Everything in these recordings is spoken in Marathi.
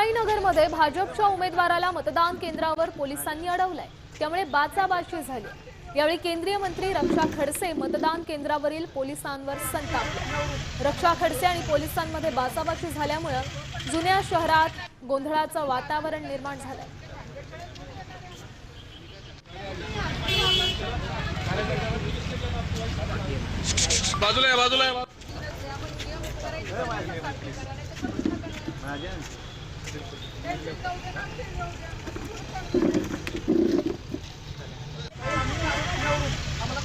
मुक्ताईनगरमध्ये भाजपच्या उमेदवाराला मतदान केंद्रावर पोलिसांनी अडवलंय, त्यामुळे बाचाबाची झाली। यावेळी केंद्रीय मंत्री रक्षा खडसे मतदान केंद्रावरील पोलिसांवर संतापले। रक्षा खडसे आणि पोलिसांमध्ये बाचाबाची झाल्यामुळे जुन्या शहरात गोंधळाचं वातावरण निर्माण झालंय। बाजूला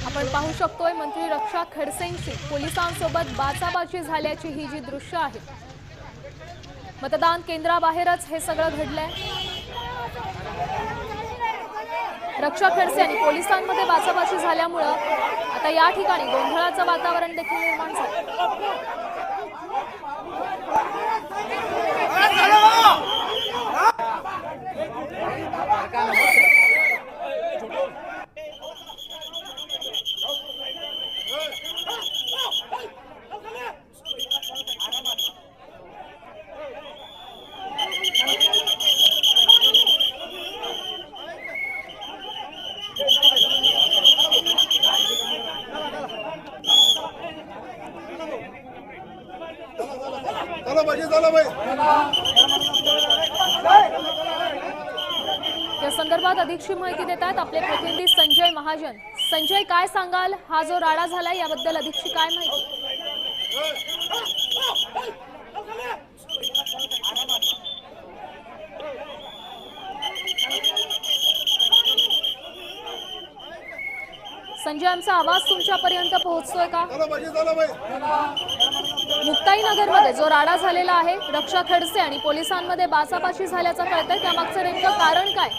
आपण पाहू शकतोय मंत्री रक्षा खडसेंची पोलिसांसोबत बाचाबाची झाल्याची ही जी दृश्य आहेत। मतदान केंद्राबाहेरच हे सगळं घडलंय। रक्षा खडसे आणि पोलिसांमध्ये बाचाबाची झाल्यामुळे आता या ठिकाणी गोंधळाचं वातावरण देखील निर्माण झालं। या संदर्भात अधिकची माहिती देत आहेत आपले प्रतिनिधी संजय महाजन। संजय, काय सांगाल, हा जो राडा झाला याबद्दल अधिकची काय माहिती? संजय, आमचा आवाज तुमच्यापर्यंत पोहोचतोय का? मुक्ताईनगरमध्ये जो राडा झालेला आहे, रक्षा खडसे आणि पोलिसांमध्ये बाचाबाची झाल्याचं कळतंय, त्यामागचं नेमकं कारण काय?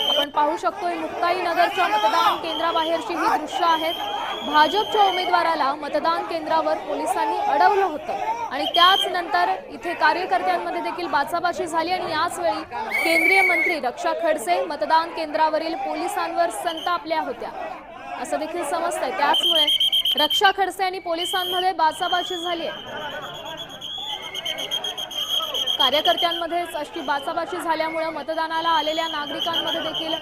आपण पाहू शकतोय मुक्ताईनगरच्या मतदान केंद्राबाहेरची ही दृश्य आहेत। भाजपच्या उमेदवाराला मतदान केंद्रावर पोलिसांनी अडवलं होतं आणि त्याच नंतर इथे कार्यकर्त्यांमध्ये देखील बाचाबाची झाली आणि याच वेळी केंद्रीय मंत्री रक्षा खडसे मतदान केंद्रावरील पोलिसांवर संतापल्या होत्या असं देखील समजतंय। त्याचमुळे रक्षा खडसे आणि पोलिसांमध्ये बाचाबाची झाली आहे। कार्यकर्त्यांमध्येच अशी बाचाबाची झाल्यामुळे मतदानाला आलेल्या नागरिकांमध्ये देखील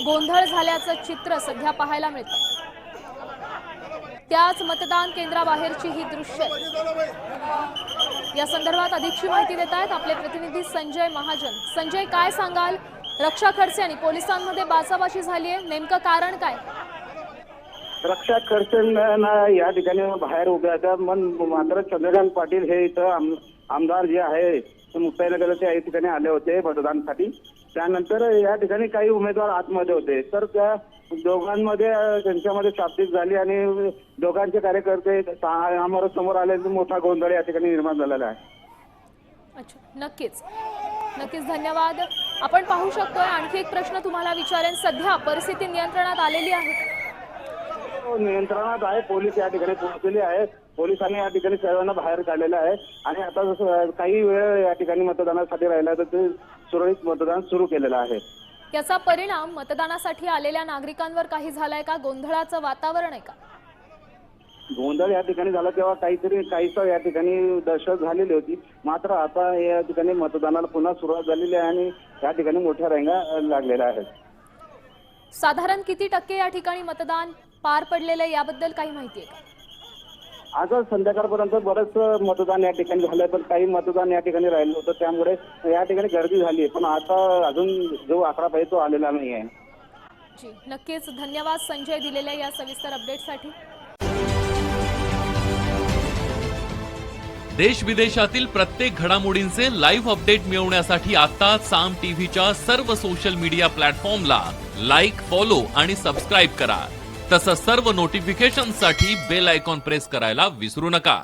गोंधळ झाल्याचं चित्र सध्या पाहायला मिळतं। त्याच मतदान केंद्राबाहेरची ही दृश्य। या संदर्भात अधिकची माहिती देत आहेत आपले प्रतिनिधी संजय महाजन। संजय, काय सांगाल, रक्षा खडसे आणि पोलिसांमध्ये बाचाबाची झाली आहे, नेमकं कारण काय? रक्षा खडसेंना या ठिकाणी बाहेर उभे आहेत, मात्र चंद्रकांत पाटील हे इथं आमदार जे आहे मुक्ताईनगरचे या ठिकाणी आले होते मतदानासाठी। त्यानंतर या ठिकाणी काही उमेदवार आतमध्ये होते, तर त्या दोघांमध्ये त्यांच्यामध्ये शाब्दिक झाली आणि दोघांचे कार्यकर्ते समोर आले, मोठा गोंधळ या ठिकाणी निर्माण झालेला आहे। अच्छा, नक्कीच धन्यवाद। आपण पाहू शकतोय, आणखी एक प्रश्न तुम्हाला विचारेन, सध्या परिस्थिती नियंत्रणात आलेली आहे? नियंत्रणात आहे, पोलीस या ठिकाणी पोहोचलेले आहेत, पोलिसांनी या ठिकाणी सर्वांना बाहेर काढलेलं आहे आणि आता जसं काही वेळ या ठिकाणी मतदानासाठी राहिला तर ते सुरळीत मतदान सुरू केलेलं आहे। याचा परिणाम मतदानासाठी आलेल्या नागरिकांवर काही झालाय का? गोंधळाचं वातावरण आहे का? गोंधळ या ठिकाणी झाला तेव्हा काहीसं या ठिकाणी दहशत झालेली होती, मात्र आता या ठिकाणी मतदानाला पुन्हा सुरुवात झालेली आहे आणि या ठिकाणी मोठ्या रांगा लागलेल्या आहेत। साधारण किती टक्के या ठिकाणी मतदान पार पडलेलं आहे याबद्दल काही माहिती आहे का? आज संध्याकाळपर्यंत बरंच मतदान या ठिकाणी झालंय, पण काही मतदान या ठिकाणी राहिलं होतं, त्यामुळे या ठिकाणी गर्दी झाली, पण आता अजून जो आकडा पाहिजे तो आलेला नाही आहे। जी, नक्कीच धन्यवाद संजय दिलेल्या या सविस्तर अपडेटसाठी। देश विदेशातील प्रत्येक घडामोडींचे लाईव्ह अपडेट मिळवण्यासाठी आता साम टीव्हीच्या सर्व सोशल मीडिया प्लॅटफॉर्मला लाईक, फॉलो आणि सबस्क्राईब करा। तसंच सर्व नोटिफिकेशनसाठी बेल आयकॉन प्रेस करायला विसरू नका।